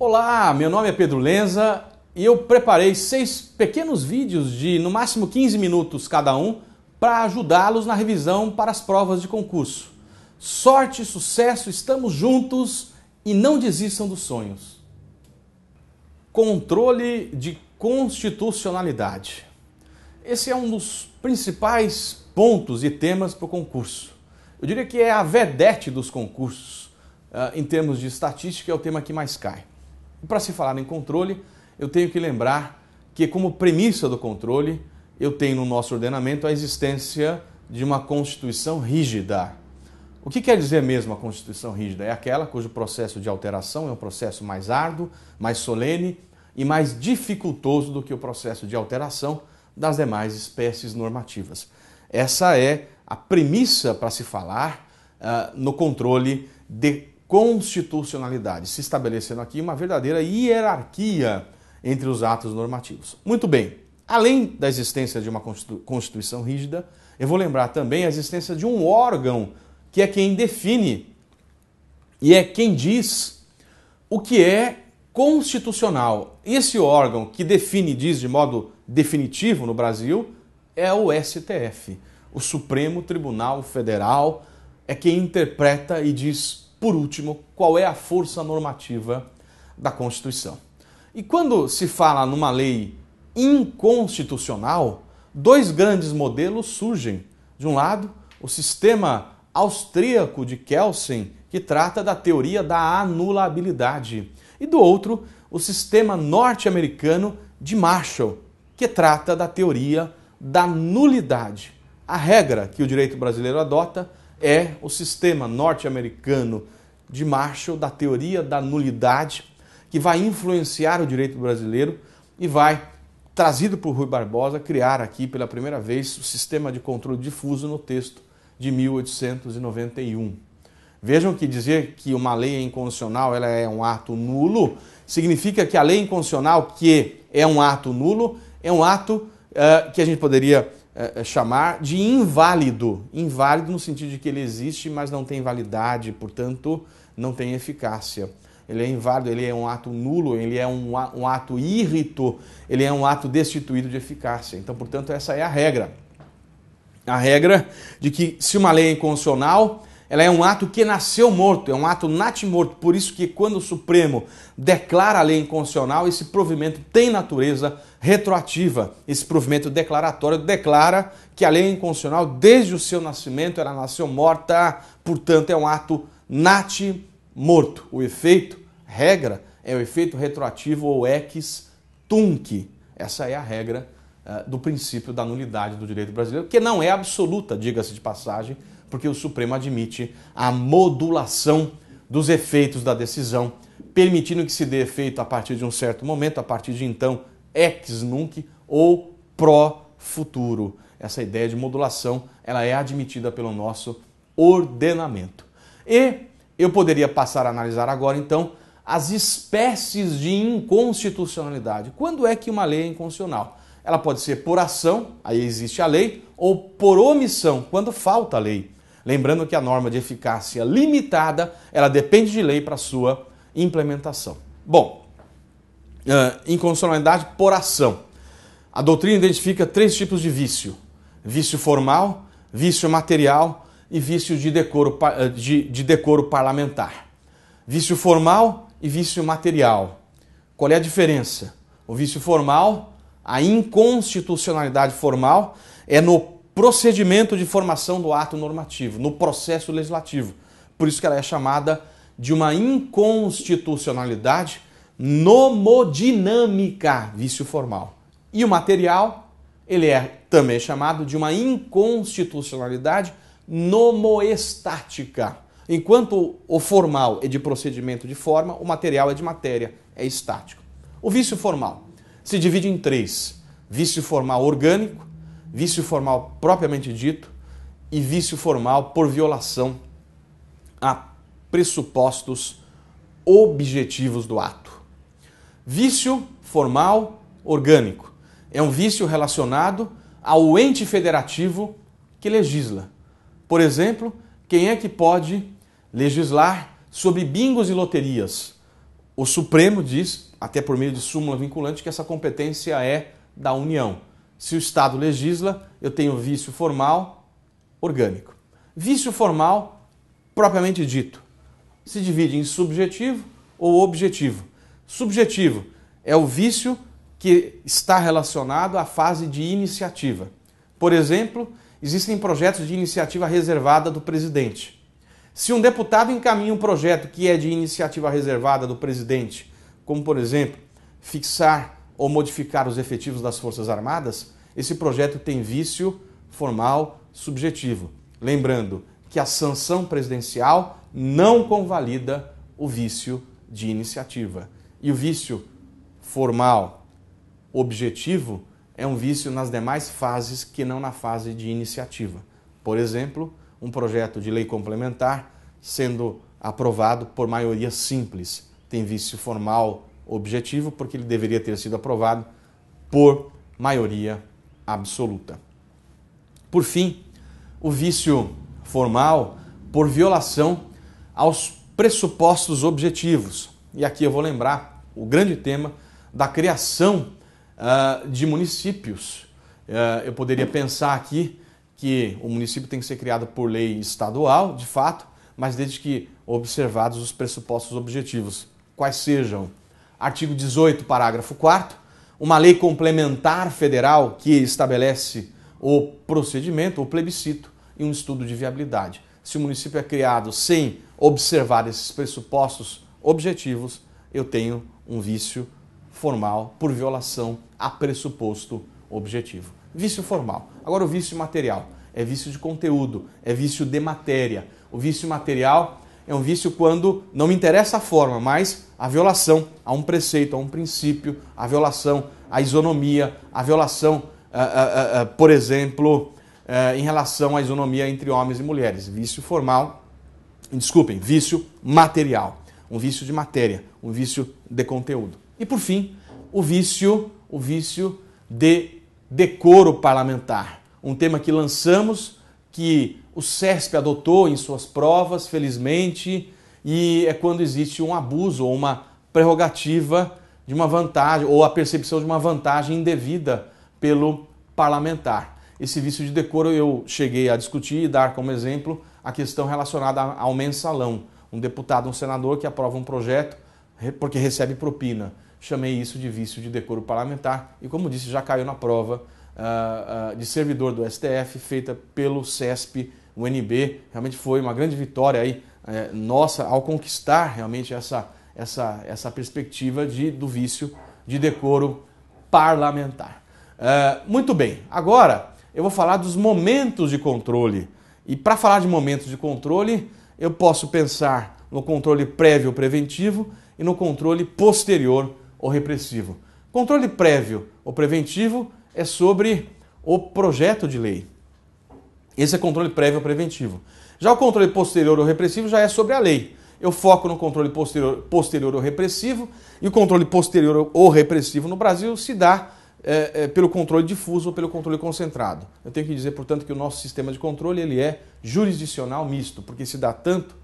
Olá, meu nome é Pedro Lenza e eu preparei 6 pequenos vídeos de no máximo 15 minutos cada um para ajudá-los na revisão para as provas de concurso. Sorte, sucesso, estamos juntos e não desistam dos sonhos. Controle de constitucionalidade. Esse é um dos principais pontos e temas para o concurso. Eu diria que é a vedete dos concursos. Em termos de estatística, é o tema que mais cai. Para se falar em controle, eu tenho que lembrar que, como premissa do controle, eu tenho no nosso ordenamento a existência de uma Constituição rígida. O que quer dizer mesmo a Constituição rígida? É aquela cujo processo de alteração é um processo mais árduo, mais solene e mais dificultoso do que o processo de alteração das demais espécies normativas. Essa é a premissa para se falar no controle de constitucionalidade, se estabelecendo aqui uma verdadeira hierarquia entre os atos normativos. Muito bem, além da existência de uma Constituição rígida, eu vou lembrar também a existência de um órgão que é quem define e é quem diz o que é constitucional. Esse órgão que define e diz de modo definitivo no Brasil é o STF, o Supremo Tribunal Federal, é quem interpreta e diz, por último, qual é a força normativa da Constituição. E quando se fala numa lei inconstitucional, 2 grandes modelos surgem. De um lado, o sistema austríaco de Kelsen, que trata da teoria da anulabilidade. E do outro, o sistema norte-americano de Marshall, que trata da teoria da nulidade. A regra que o direito brasileiro adota é o sistema norte-americano de Marshall, da teoria da nulidade, que vai influenciar o direito brasileiro e vai, trazido por Rui Barbosa, criar aqui pela primeira vez o sistema de controle difuso no texto de 1891. Vejam que dizer que uma lei é inconstitucional, ela é um ato nulo, significa que a lei inconstitucional, que é um ato nulo, é um ato que a gente poderia chamar de inválido. Inválido no sentido de que ele existe, mas não tem validade, portanto, não tem eficácia. Ele é inválido, ele é um ato nulo, ele é um ato írrito, ele é um ato destituído de eficácia. Então, portanto, essa é a regra. A regra de que se uma lei é inconstitucional, ela é um ato que nasceu morto, é um ato natimorto. Por isso que quando o Supremo declara a lei inconstitucional, esse provimento tem natureza retroativa. Esse provimento declaratório declara que a lei é inconstitucional desde o seu nascimento, ela nasceu morta, portanto é um ato natimorto. O efeito, regra, é o efeito retroativo ou ex tunc. Essa é a regra do princípio da nulidade do direito brasileiro, que não é absoluta, diga-se de passagem, porque o Supremo admite a modulação dos efeitos da decisão, permitindo que se dê efeito a partir de um certo momento, a partir de então, ex nunc ou pro futuro. Essa ideia de modulação, ela é admitida pelo nosso ordenamento. E eu poderia passar a analisar agora, então, as espécies de inconstitucionalidade. Quando é que uma lei é inconstitucional? Ela pode ser por ação, aí existe a lei, ou por omissão, quando falta a lei. Lembrando que a norma de eficácia limitada, ela depende de lei para sua implementação. Bom, inconstitucionalidade por ação. A doutrina identifica 3 tipos de vício. Vício formal, vício material e vício de decoro parlamentar. Vício formal e vício material. Qual é a diferença? O vício formal, a inconstitucionalidade formal, é no procedimento de formação do ato normativo, no processo legislativo. Por isso que ela é chamada de uma inconstitucionalidade nomodinâmica, vício formal. E o material, ele é também chamado de uma inconstitucionalidade nomoestática. Enquanto o formal é de procedimento de forma, o material é de matéria, é estático. O vício formal se divide em 3. Vício formal orgânico, vício formal propriamente dito e vício formal por violação a pressupostos objetivos do ato. Vício formal orgânico é um vício relacionado ao ente federativo que legisla. Por exemplo, quem é que pode legislar sobre bingos e loterias? o Supremo diz, até por meio de súmula vinculante, que essa competência é da União. Se o Estado legisla, eu tenho vício formal, orgânico. Vício formal, propriamente dito, se divide em subjetivo ou objetivo. Subjetivo é o vício que está relacionado à fase de iniciativa. Por exemplo, existem projetos de iniciativa reservada do presidente. Se um deputado encaminha um projeto que é de iniciativa reservada do presidente, como, por exemplo, fixar ou modificar os efetivos das Forças Armadas, esse projeto tem vício formal subjetivo. Lembrando que a sanção presidencial não convalida o vício de iniciativa. E o vício formal objetivo é um vício nas demais fases que não na fase de iniciativa. Por exemplo, um projeto de lei complementar sendo aprovado por maioria simples. Tem vício formal objetivo porque ele deveria ter sido aprovado por maioria absoluta. Por fim, o vício formal por violação aos pressupostos objetivos. E aqui eu vou lembrar o grande tema da criação de municípios. Eu poderia pensar aqui que o município tem que ser criado por lei estadual, de fato, mas desde que observados os pressupostos objetivos. Quais sejam? Artigo 18, parágrafo 4º, uma lei complementar federal que estabelece o procedimento, o plebiscito e um estudo de viabilidade. Se o município é criado sem observar esses pressupostos objetivos, eu tenho um vício formal por violação a pressuposto objetivo. Vício formal. Agora o vício material. É vício de conteúdo, é vício de matéria. O vício material é um vício quando não me interessa a forma, mas a violação a um preceito, a um princípio, a violação à isonomia, a violação, por exemplo, em relação à isonomia entre homens e mulheres. Vício formal, desculpem, vício material. Um vício de matéria, um vício de conteúdo. E por fim, o vício de decoro parlamentar. Um tema que lançamos, que o CESP adotou em suas provas, felizmente, e é quando existe um abuso ou uma prerrogativa de uma vantagem, ou a percepção de uma vantagem indevida pelo parlamentar. Esse vício de decoro eu cheguei a discutir e dar como exemplo a questão relacionada ao mensalão. Um deputado, um senador que aprova um projeto porque recebe propina. Chamei isso de vício de decoro parlamentar e, como disse, já caiu na prova de servidor do STF, feita pelo CESP, UNB. Realmente foi uma grande vitória aí, nossa ao conquistar realmente essa perspectiva do vício de decoro parlamentar. Muito bem, agora eu vou falar dos momentos de controle. E para falar de momentos de controle, eu posso pensar no controle prévio ou preventivo e no controle posterior ou repressivo. Controle prévio ou preventivo é sobre o projeto de lei. Esse é controle prévio ou preventivo. Já o controle posterior ou repressivo já é sobre a lei. Eu foco no controle posterior ou repressivo, e o controle posterior ou repressivo no Brasil se dá pelo controle difuso ou pelo controle concentrado. Eu tenho que dizer, portanto, que o nosso sistema de controle ele é jurisdicional misto, porque se dá tanto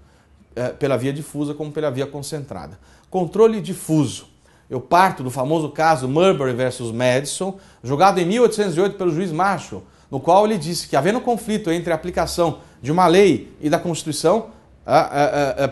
pela via difusa como pela via concentrada. Controle difuso. Eu parto do famoso caso Marbury versus Madison, julgado em 1808 pelo juiz Marshall, no qual ele disse que, havendo conflito entre a aplicação de uma lei e da Constituição,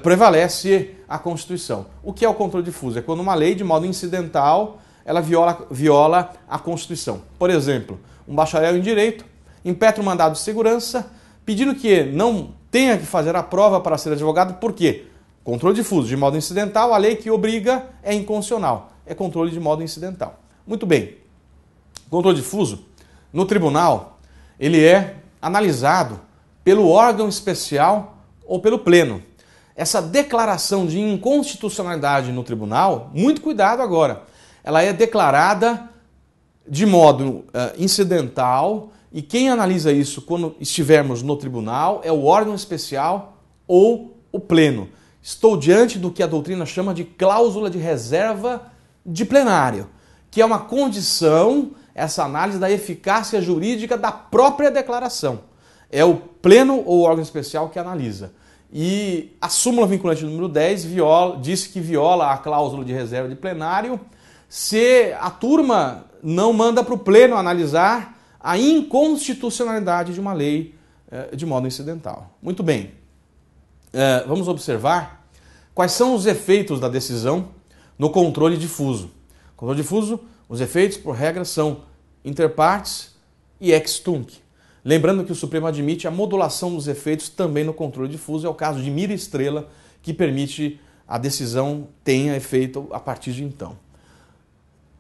prevalece a Constituição. O que é o controle difuso? É quando uma lei, de modo incidental, ela viola a Constituição. Por exemplo, um bacharel em Direito impetra um mandado de segurança pedindo que não tenha que fazer a prova para ser advogado. Por quê? Controle difuso, de modo incidental, a lei que obriga é inconstitucional. É controle de modo incidental. Muito bem. Controle difuso, no tribunal, ele é analisado pelo órgão especial ou pelo pleno. Essa declaração de inconstitucionalidade no tribunal, muito cuidado agora, ela é declarada de modo incidental, e quem analisa isso quando estivermos no tribunal é o órgão especial ou o pleno. Estou diante do que a doutrina chama de cláusula de reserva de plenário, que é uma condição, essa análise da eficácia jurídica da própria declaração. É o pleno ou o órgão especial que analisa. e a súmula vinculante número 10 disse que viola a cláusula de reserva de plenário se a turma não manda para o pleno analisar a inconstitucionalidade de uma lei de modo incidental. Muito bem, vamos observar quais são os efeitos da decisão no controle difuso. Controle difuso, os efeitos, por regra, são inter partes e ex tunc. Lembrando que o Supremo admite a modulação dos efeitos também no controle difuso, é o caso de mira estrela, que permite a decisão tenha efeito a partir de então.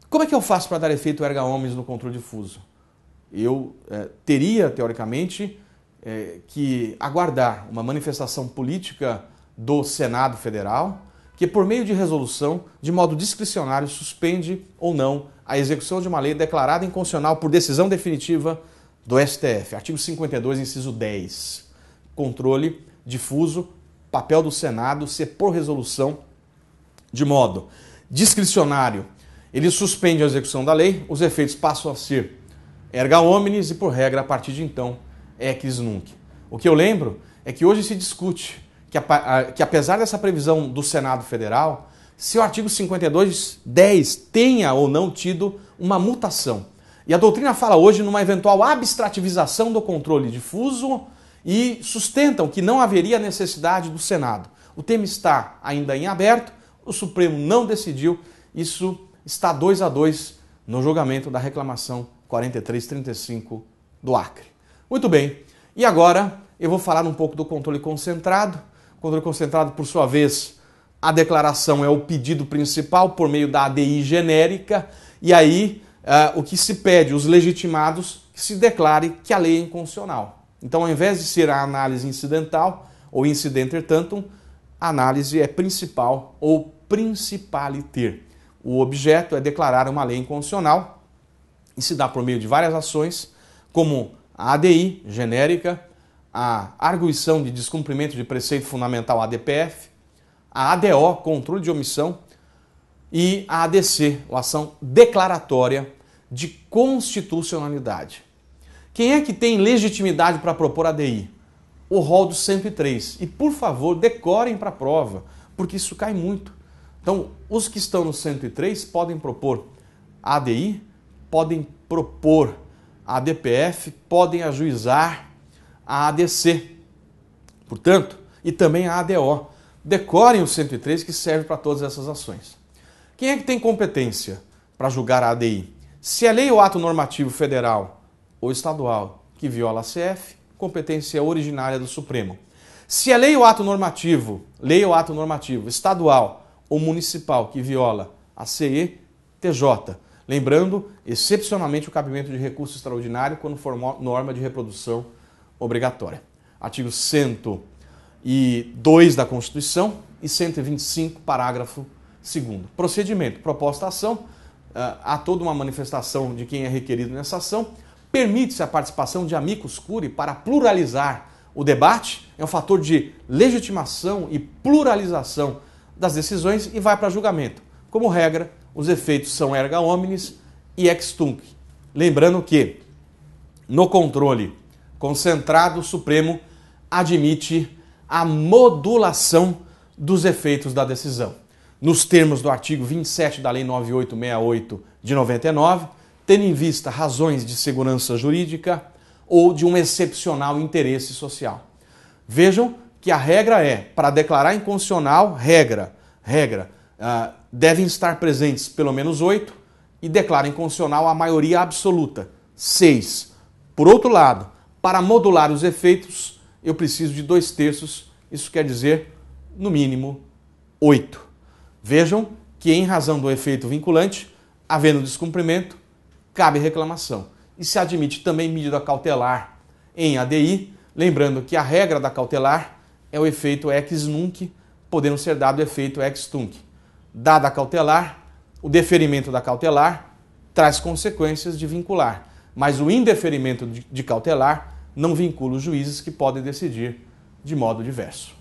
Como é que eu faço para dar efeito erga omnes no controle difuso? Eu teria, teoricamente, que aguardar uma manifestação política do Senado Federal, que por meio de resolução, de modo discricionário, suspende ou não a execução de uma lei declarada inconstitucional por decisão definitiva do STF. Artigo 52, inciso 10. Controle difuso, papel do Senado, ser por resolução, de modo discricionário, ele suspende a execução da lei, os efeitos passam a ser erga omnes e, por regra, a partir de então, ex nunc. O que eu lembro é que hoje se discute que apesar dessa previsão do Senado Federal, se o artigo 52, 10 tenha ou não tido uma mutação. E a doutrina fala hoje numa eventual abstrativização do controle difuso e sustentam que não haveria necessidade do Senado. O tema está ainda em aberto, o Supremo não decidiu, isso está 2-2 no julgamento da reclamação 4335 do Acre. Muito bem, e agora eu vou falar um pouco do controle concentrado. O controle concentrado, por sua vez, a declaração é o pedido principal por meio da ADI genérica, e aí o que se pede, os legitimados, que se declare que a lei é inconstitucional. Então, ao invés de ser a análise incidental ou incidenter tantum, a análise é principal ou principaliter. O objeto é declarar uma lei inconstitucional e se dá por meio de várias ações, como a ADI genérica, a arguição de descumprimento de preceito fundamental ADPF, a ADO, controle de omissão, e a ADC, a ação declaratória de constitucionalidade. Quem é que tem legitimidade para propor ADI? O rol do 103. E, por favor, decorem para a prova, porque isso cai muito. Então, os que estão no 103 podem propor ADI, podem propor a ADPF, podem ajuizar a ADC, portanto, e também a ADO. Decorem o 103 que serve para todas essas ações. Quem é que tem competência para julgar a ADI? Se é lei ou ato normativo federal ou estadual que viola a CF, competência originária do Supremo. Se é lei ou ato normativo estadual ou municipal que viola a CE, TJ. Lembrando, excepcionalmente, o cabimento de recurso extraordinário quando for norma de reprodução obrigatória. Artigo 102 da Constituição e 125, parágrafo 2º. Procedimento. Proposta ação. Há toda uma manifestação de quem é requerido nessa ação. Permite-se a participação de amicus curiae para pluralizar o debate. É um fator de legitimação e pluralização das decisões e vai para julgamento. Como regra, os efeitos são erga omnes e ex tunc. Lembrando que, no controle concentrado, o Supremo admite a modulação dos efeitos da decisão. Nos termos do artigo 27 da Lei 9868 de 99, tendo em vista razões de segurança jurídica ou de um excepcional interesse social. Vejam que a regra é, para declarar inconstitucional, devem estar presentes pelo menos 8 e declara inconstitucional a maioria absoluta, 6. Por outro lado, para modular os efeitos, eu preciso de 2/3, isso quer dizer, no mínimo, 8. Vejam que, em razão do efeito vinculante, havendo descumprimento, cabe reclamação. E se admite também medida cautelar em ADI, lembrando que a regra da cautelar é o efeito ex nunc, podendo ser dado o efeito ex tunc. Dada a cautelar, o deferimento da cautelar traz consequências de vincular, mas o indeferimento de cautelar não vincula os juízes que podem decidir de modo diverso.